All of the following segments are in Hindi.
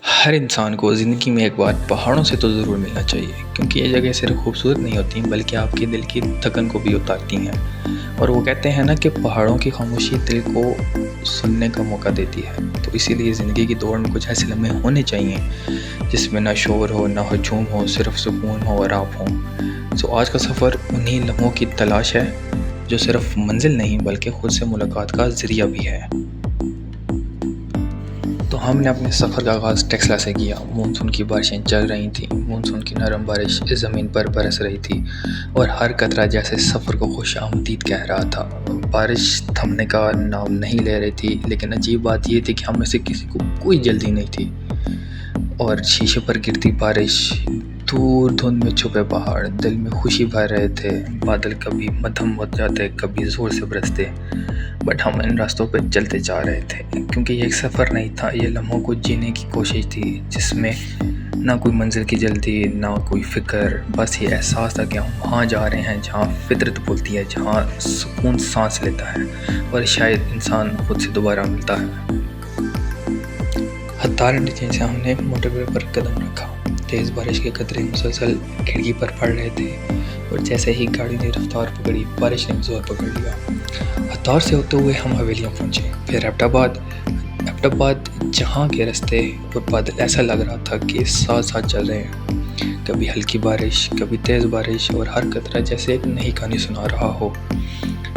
हर इंसान को ज़िंदगी में एक बार पहाड़ों से तो ज़रूर मिलना चाहिए, क्योंकि ये जगह सिर्फ खूबसूरत नहीं होती बल्कि आपके दिल की थकन को भी उतारती हैं। और वो कहते हैं ना कि पहाड़ों की खामोशी दिल को सुनने का मौका देती है। तो इसीलिए ज़िंदगी की दौड़ में कुछ ऐसे लम्हे होने चाहिए जिसमें ना शोर हो, ना हजूम हो, सिर्फ सुकून हो और आप हों। तो आज का सफ़र उन्हीं लम्हों की तलाश है जो सिर्फ मंजिल नहीं बल्कि खुद से मुलाकात का ज़रिया भी है। तो हमने अपने सफ़र का आगाज़ टेक्सला से किया। मानसून की बारिशें चल रही थीं। मानसून की नरम बारिश इस ज़मीन पर बरस रही थी और हर कतरा जैसे सफ़र को खुशामदीद कह रहा था। बारिश थमने का नाम नहीं ले रही थी, लेकिन अजीब बात यह थी कि हम में से किसी को कोई जल्दी नहीं थी। और शीशे पर गिरती बारिश, दूर धुंध में छुपे पहाड़ दिल में खुशी भर रहे थे। बादल कभी मध्यम हो जाते, कभी ज़ोर से बरसते, बट हम इन रास्तों पर चलते जा रहे थे, क्योंकि ये एक सफ़र नहीं था, ये लम्हों को जीने की कोशिश थी जिसमें ना कोई मंजिल की जल्दी, ना कोई फ़िक्र, बस ये एहसास था कि हम वहाँ जा रहे हैं जहाँ फितरत बोलती है, जहाँ सुकून सांस लेता है और शायद इंसान खुद से दोबारा मिलता है। हतार नीचे से हमने मोटरवे पर कदम रखा। तेज़ बारिश के कतरे मुसलसल खिड़की पर पड़ रहे थे और जैसे ही गाड़ी ने रफ्तार पकड़ी, बारिश ने जोर पकड़ लिया। हतार से होते हुए हम हवेलियाँ पहुँचे, फिर एबटाबाद जहाँ के रास्ते और बादल ऐसा लग रहा था कि साथ साथ चल रहे हैं। कभी हल्की बारिश, कभी तेज़ बारिश और हर कतरा जैसे एक नई कहानी सुना रहा हो।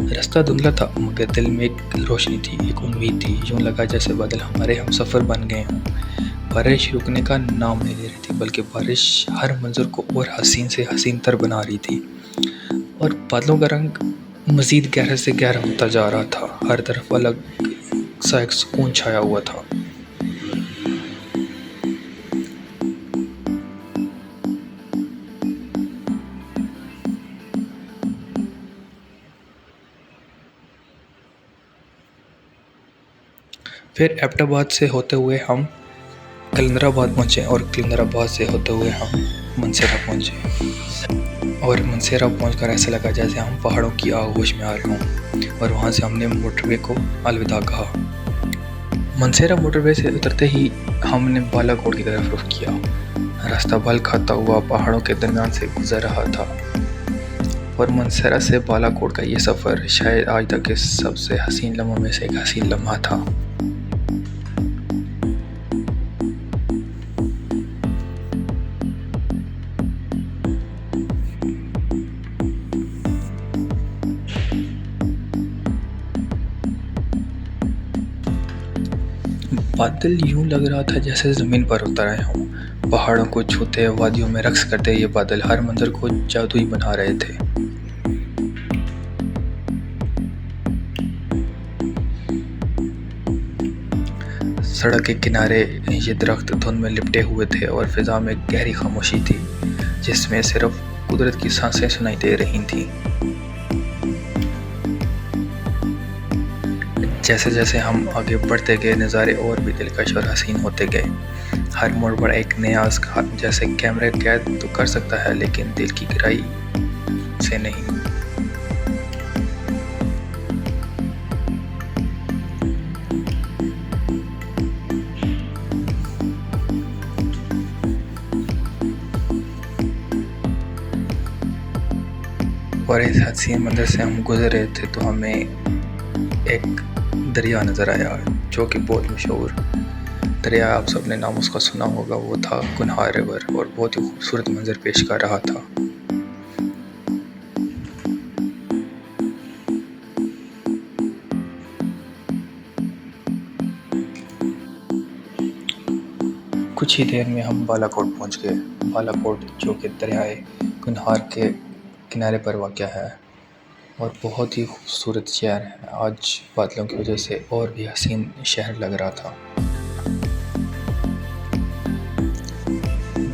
रास्ता धुंधला था मगर दिल में एक रोशनी थी, एक उम्मीद थी। यूँ लगा जैसे बादल हमारे हम सफ़र बन गए हों। बारिश रुकने का नाम नहीं ले रही थी, बल्कि बारिश हर मंजर को और हसीन से हसीन तर बना रही थी। और बादलों का रंग मज़ीद गहरे से गहरा होता जा रहा था। हर तरफ अलग सा एक सुकून छाया हुआ था। फिर एबटाबाद से होते हुए हम कलंदराबाद पहुँचे और कलंदराबाद से होते हुए हम मनसेरा पहुँचे। और मनसेरा पहुँचकर ऐसा लगा जैसे हम पहाड़ों की आगोश में आ रहे हों। और वहाँ से हमने मोटरवे को अलविदा कहा। मनसेरा मोटरवे से उतरते ही हमने बालाकोट की तरफ रुख किया। रास्ता बल खाता हुआ पहाड़ों के दरमियान से गुजर रहा था और मनसेरा से बालाकोट का ये सफ़र शायद आज तक के सबसे हसीन लम्हों में से एक हसीन लम्हा था। बादल यूं लग रहा था जैसे ज़मीन पर उतर आए हों। पहाड़ों को छूते, वादियों में रक्स करते ये बादल हर मंजर को जादुई बना रहे थे। सड़क के किनारे ये दरख्त धुंध में लिपटे हुए थे और फिजा में गहरी खामोशी थी जिसमें सिर्फ कुदरत की सांसें सुनाई दे रही थीं। जैसे जैसे हम आगे बढ़ते गए, नज़ारे और भी दिलकश और हसीन होते गए। हर मोड़ पर एक नया जैसे कैमरे कैद तो कर सकता है, लेकिन दिल की गहराई से नहीं। और इस हसीन मंदिर से हम गुजर रहे थे तो हमें एक दरिया नज़र आया जो कि बहुत मशहूर दरिया, आप सब ने नाम उसका सुना होगा। वो था कुनहार रिवर और बहुत ही खूबसूरत मंजर पेश कर रहा था। कुछ ही देर में हम बालाकोट पहुंच गए। बालाकोट जो कि दरियाए कुनहार के किनारे पर वाक़या है और बहुत ही खूबसूरत शहर है। आज बादलों की वजह से और भी हसीन शहर लग रहा था।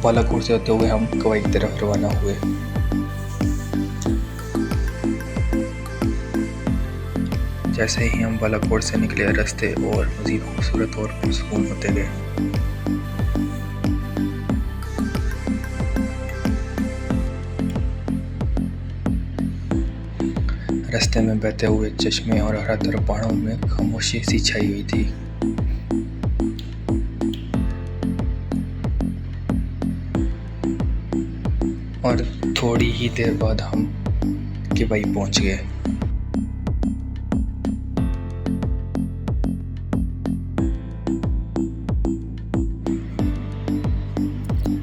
बालाकोट से होते हुए हम कवाई की तरफ रवाना हुए। जैसे ही हम बालाकोट से निकले, रास्ते और मज़ीद खूबसूरत और पुरसुकून होते गए। रास्ते में बहते हुए चश्मे और हर तरफ पहाड़ों में खामोशी सी छाई हुई थी। और थोड़ी ही देर बाद हम दुबई पहुंच गए।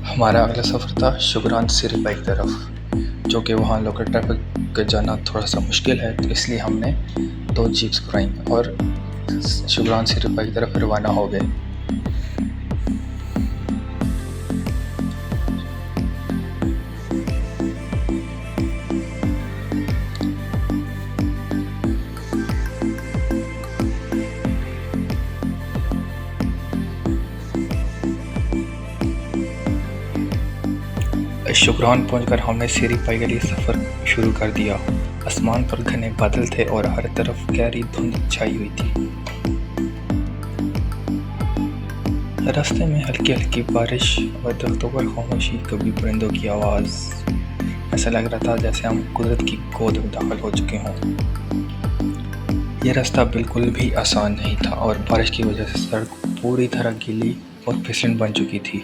हमारा अगला सफ़र था शुगरान से रिपाई की तरफ, जो कि वहाँ लोकल ट्रैफिक के जाना थोड़ा सा मुश्किल है, तो इसलिए हमने 2 जीप्स कराई और शुगरान से रिपाई की तरफ रवाना हो गए। शुगरान पहुंचकर हमने सीरी पाई के लिए सफ़र शुरू कर दिया। आसमान पर घने बादल थे और हर तरफ गहरी धुंध छाई हुई थी। रास्ते में हल्की हल्की बारिश और दरख्तों पर खामोशी, कभी परिंदों की आवाज़। ऐसा लग रहा था जैसे हम कुदरत की गोद में दाखिल हो चुके हों। यह रास्ता बिल्कुल भी आसान नहीं था और बारिश की वजह से सड़क पूरी तरह गीली और फिसलन बन चुकी थी।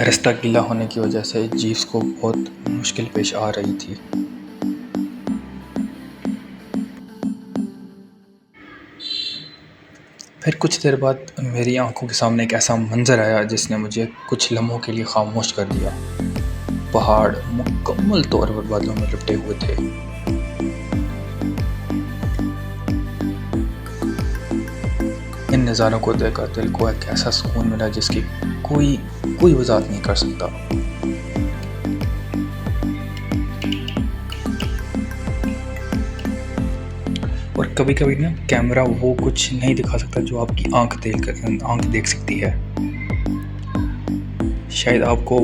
रास्ता गीला होने की वजह से जीप्स को बहुत मुश्किल पेश आ रही थी। फिर कुछ देर बाद मेरी आंखों के सामने एक ऐसा मंजर आया जिसने मुझे कुछ लम्हों के लिए खामोश कर दिया। पहाड़ मुकम्मल तौर पर बादलों में लिपटे हुए थे। इन नज़ारों को देखकर दिल को एक ऐसा सुकून मिला जिसकी कोई वजाहत नहीं कर सकता। और कभी कभी ना कैमरा वो कुछ नहीं दिखा सकता जो आपकी आंख देख सकती है। शायद आपको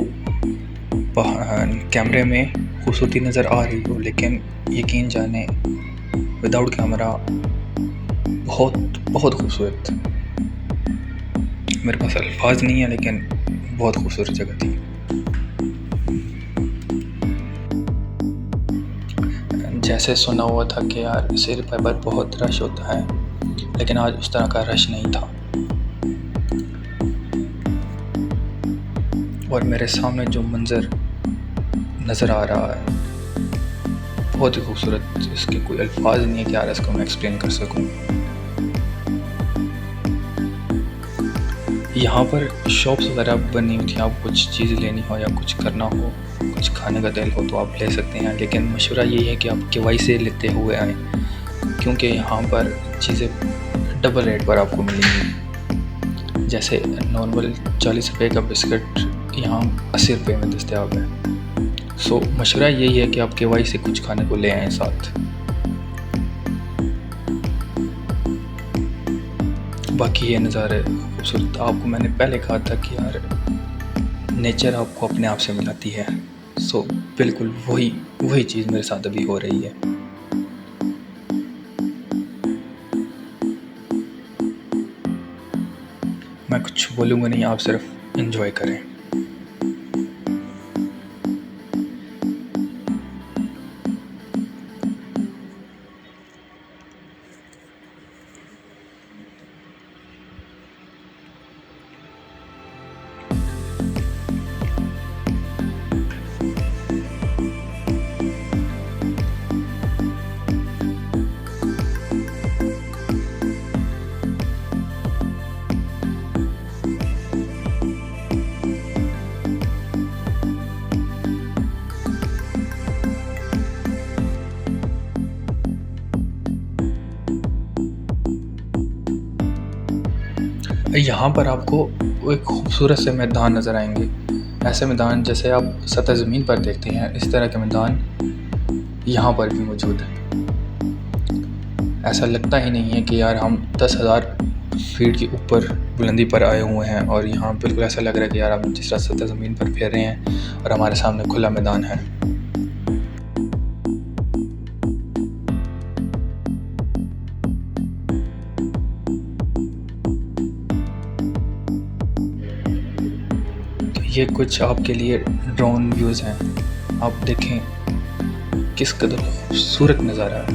कैमरे में खूबसूरती नज़र आ रही हो, लेकिन यकीन जाने विदाउट कैमरा बहुत खूबसूरत। मेरे पास अल्फाज नहीं है, लेकिन बहुत खूबसूरत जगह थी। जैसे सुना हुआ था कि यार सिर पर बहुत रश होता है, लेकिन आज उस तरह का रश नहीं था। और मेरे सामने जो मंजर नज़र आ रहा है बहुत ही खूबसूरत, इसके कोई अल्फाज नहीं है कि यार इसको मैं एक्सप्लेन कर सकूं। यहाँ पर शॉप्स वगैरह बनी हुई थी। आप कुछ चीज़ लेनी हो या कुछ करना हो, कुछ खाने का दिल हो तो आप ले सकते हैं, लेकिन मशवरा यही है कि आप KYC लेते हुए आएँ, क्योंकि यहाँ पर चीज़ें डबल रेट पर आपको मिलेंगी। जैसे नॉर्मल 40 रुपये का बिस्किट यहाँ 80 रुपये में दस्तयाब है। सो मशवरा यही है कि आप KYC कुछ खाने को ले आएँ साथ। बाकी ये नज़ारे खूबसूरत। आपको मैंने पहले कहा था कि यार नेचर आपको अपने आप से मिलाती है। सो बिल्कुल वही चीज़ मेरे साथ अभी हो रही है। मैं कुछ बोलूँगा नहीं, आप सिर्फ एंजॉय करें। यहाँ पर आपको एक खूबसूरत से मैदान नज़र आएंगे। ऐसे मैदान जैसे आप सतह ज़मीन पर देखते हैं, इस तरह के मैदान यहाँ पर भी मौजूद है। ऐसा लगता ही नहीं है कि यार हम 10,000 फीट के ऊपर बुलंदी पर आए हुए हैं, और यहाँ बिल्कुल ऐसा लग रहा है कि यार हम जिस तरह सतह ज़मीन पर फिर रहे हैं और हमारे सामने खुला मैदान है। ये कुछ आपके लिए ड्रोन व्यूज़ हैं। आप देखें किस कदर खूबसूरत नज़ारा है।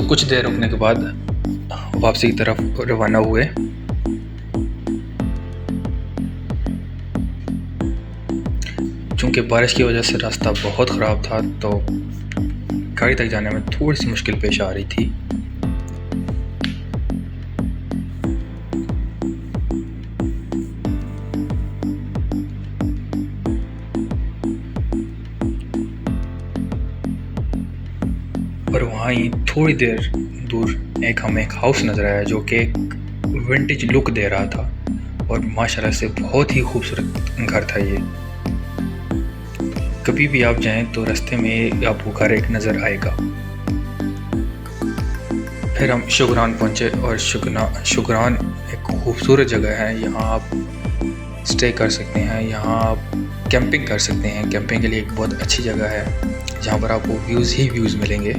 कुछ देर रुकने के बाद वापसी की तरफ रवाना हुए। चूँकि बारिश की वजह से रास्ता बहुत ख़राब था तो गाड़ी तक जाने में थोड़ी सी मुश्किल पेश आ रही थी। और वहाँ ही थोड़ी देर दूर हमें एक हाउस नज़र आया जो कि एक विंटेज लुक दे रहा था और माशाल्लाह से बहुत ही खूबसूरत घर था ये। कभी भी आप जाएं तो रास्ते में आपको घर एक नज़र आएगा। फिर हम शुगरान पहुँचे और शुगरान एक खूबसूरत जगह है। यहाँ आप स्टे कर सकते हैं, यहाँ आप कैंपिंग कर सकते हैं। कैंपिंग के लिए एक बहुत अच्छी जगह है जहाँ पर आपको व्यूज़ ही व्यूज़ मिलेंगे।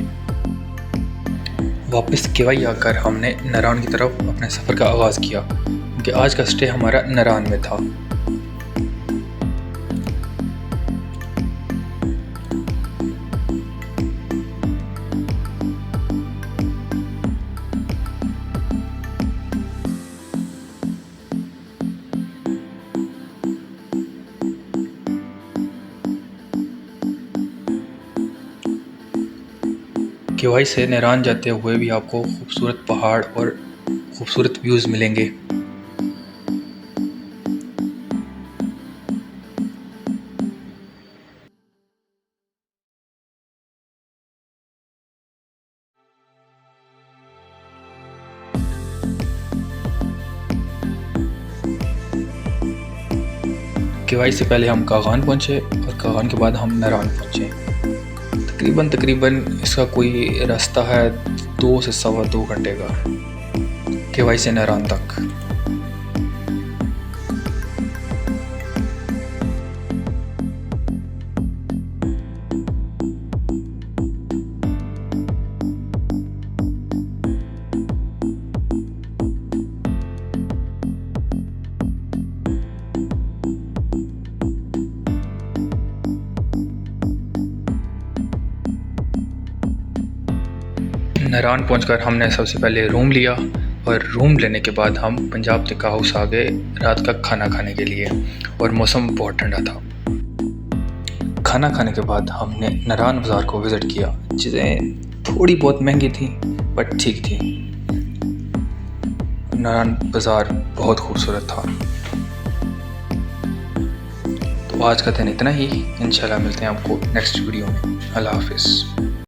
वापस केवाई आकर हमने नारान की तरफ अपने सफ़र का आगाज़ किया क्योंकि आज का स्टे हमारा नारान में था। केवाई से नारान जाते हुए भी आपको खूबसूरत पहाड़ और खूबसूरत व्यूज़ मिलेंगे। केवाई से पहले हम कागान पहुँचे और कागान के बाद हम नारान पहुँचे। तकरीबन इसका कोई रास्ता है 2 से सवा 2 घंटे का केवाई से नारान तक। नारान पहुंचकर हमने सबसे पहले रूम लिया और रूम लेने के बाद हम पंजाब टिक्का हाउस आ गए रात का खाना खाने के लिए और मौसम बहुत ठंडा था। खाना खाने के बाद हमने नारान बाज़ार को विज़िट किया। चीज़ें थोड़ी बहुत महंगी थी बट ठीक थी। नारान बाज़ार बहुत खूबसूरत था। तो आज का दिन इतना ही। इंशाल्लाह मिलते हैं आपको नेक्स्ट वीडियो में। अल्लाह हाफिज़।